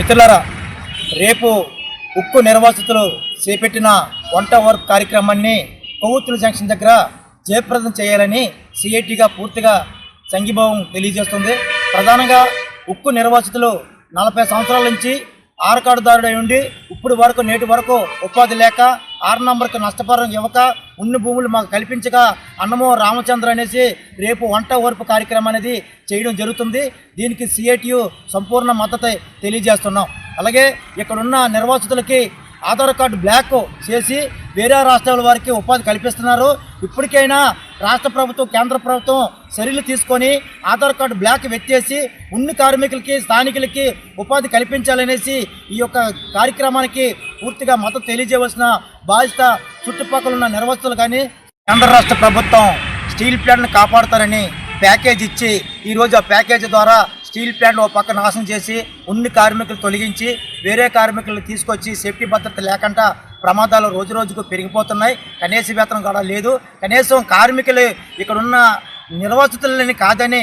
మిత్రులారా, రేపు ఉక్కు నిర్వాసితులు చేపట్టిన వంట వర్క్ కార్యక్రమాన్ని కొవ్వొత్తుల జంక్షన్ దగ్గర జయప్రదం చేయాలని సిఐటిగా పూర్తిగా సంఘీభావం తెలియజేస్తుంది. ప్రధానంగా ఉక్కు నిర్వాసితులు 40 సంవత్సరాల నుంచి ఆరకాడుదారుడై ఉండి ఇప్పుడు వరకు నేటి వరకు ఉపాధి లేక 6 నంబర్కి నష్టపరిహారం ఇవ్వక ఉన్న భూములు మాకు కల్పించక అన్నమో రామచంద్ర అనేసి రేపు వంట ఓర్పు కార్యక్రమం అనేది చేయడం జరుగుతుంది. దీనికి సిఐటియు సంపూర్ణ మద్దతు తెలియజేస్తున్నాం. అలాగే ఇక్కడున్న నిర్వాసితులకి ఆధార్ కార్డు బ్లాక్ చేసి వేరే రాష్ట్రాల వారికి ఉపాధి కల్పిస్తున్నారు. ఇప్పటికైనా రాష్ట్ర ప్రభుత్వం కేంద్ర ప్రభుత్వం చర్యలు తీసుకొని ఆధార్ కార్డు బ్లాక్ వెత్తేసి ఉన్ని కార్మికులకి స్థానికులకి ఉపాధి కల్పించాలనేసి ఈ యొక్క కార్యక్రమానికి పూర్తిగా మద్దతు తెలియజేయవలసిన బాధ్యత చుట్టుపక్కల ఉన్న నిర్వాసితులు కానీ కేంద్ర రాష్ట్ర ప్రభుత్వం స్టీల్ ప్లాంట్ను కాపాడుతారని ప్యాకేజ్ ఇచ్చి ఈరోజు ఆ ప్యాకేజీ ద్వారా స్టీల్ ప్లాంట్ ఒక పక్క నాశనం చేసి ఉన్ని కార్మికులు తొలగించి వేరే కార్మికులను తీసుకొచ్చి సేఫ్టీ భద్రత లేకుండా ప్రమాదాలు రోజు రోజుకు పెరిగిపోతున్నాయి. కనీస వేతనం కూడా లేదు. కనీసం కార్మికులు ఇక్కడున్న నిర్వాసితులని కాదని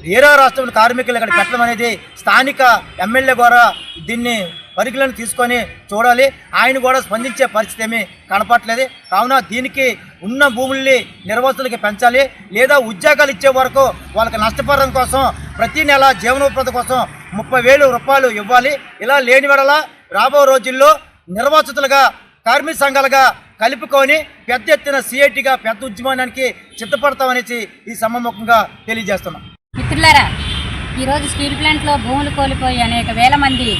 వేరే రాష్ట్రంలో కార్మికులు ఇక్కడ పెట్టడం అనేది స్థానిక ఎమ్మెల్యే ద్వారా దీన్ని పరిగణన తీసుకొని చూడాలి. ఆయన కూడా స్పందించే పరిస్థితి ఏమీ కనపట్లేదు. కావున దీనికి ఉన్న భూముల్ని నిర్వాసితులకి పెంచాలి, లేదా ఉద్యోగాలు ఇచ్చే వరకు వాళ్ళకి నష్టపరిహారం కోసం ప్రతి నెల జీవనోపాధి కోసం 30,000 రూపాయలు ఇవ్వాలి. ఇలా లేని వెడల రాబో రోజుల్లో నిర్వాసితులుగా కార్మిక సంఘాలుగా కలుపుకొని పెద్ద ఎత్తున సిఐటిగా పెద్ద ఉద్యమానికి సిద్ధపడతామనేసి ఈ సమాముఖంగా తెలియజేస్తున్నాం. మిత్రులారా, ఈరోజు స్టీల్ ప్లాంట్లో భూములు కోల్పోయి అనేక వేల మంది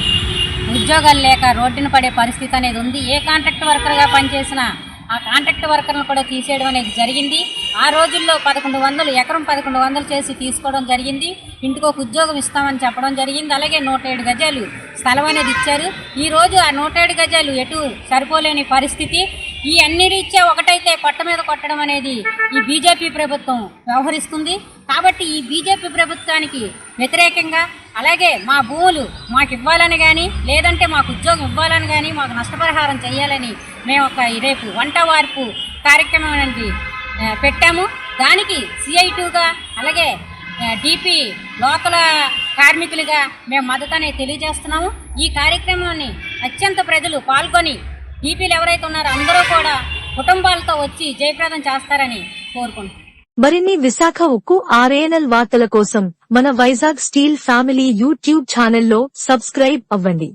ఉద్యోగాలు లేక రోడ్డున పడే పరిస్థితి అనేది ఉంది. ఏ కాంట్రాక్ట్ వర్కర్గా పనిచేసినా ఆ కాంట్రాక్ట్ వర్కర్లను కూడా తీసేయడం అనేది జరిగింది. ఆ రోజుల్లో 1100 ఎకరం 1100 చేసి తీసుకోవడం జరిగింది. ఇంటికి ఒక ఉద్యోగం ఇస్తామని చెప్పడం జరిగింది. అలాగే 107 గజాలు స్థలం అనేది ఇచ్చారు. ఈరోజు ఆ 107 గజాలు ఎటు సరిపోలేని పరిస్థితి. ఈ అన్ని రీత్యా ఒకటైతే పొట్ట మీద కొట్టడం అనేది ఈ బీజేపీ ప్రభుత్వం వ్యవహరిస్తుంది. కాబట్టి ఈ బీజేపీ ప్రభుత్వానికి వ్యతిరేకంగా అలాగే మా భూములు మాకు ఇవ్వాలని కానీ లేదంటే మాకు ఉద్యోగం ఇవ్వాలని కానీ మాకు నష్టపరిహారం చేయాలని మేము రేపు వంట వార్పు కార్యక్రమం అనేది పెట్టాము. దానికి సిఐటిగా అలాగే డిపి లోకల్ కార్మికులుగా మేము మద్దతు అనేది తెలియజేస్తున్నాము. ఈ కార్యక్రమాన్ని అత్యంత ప్రజలు పాల్గొని డిపిలు ఎవరైతే ఉన్నారో అందరూ కూడా కుటుంబాలతో వచ్చి జయప్రదం చేస్తారని కోరుకుంటున్నాం. మరిన్ని విశాఖ ఉక్కు RNL వార్తల కోసం మన వైజాగ్ స్టీల్ ఫ్యామిలీ యూట్యూబ్ ఛానల్లో సబ్స్క్రైబ్ అవ్వండి.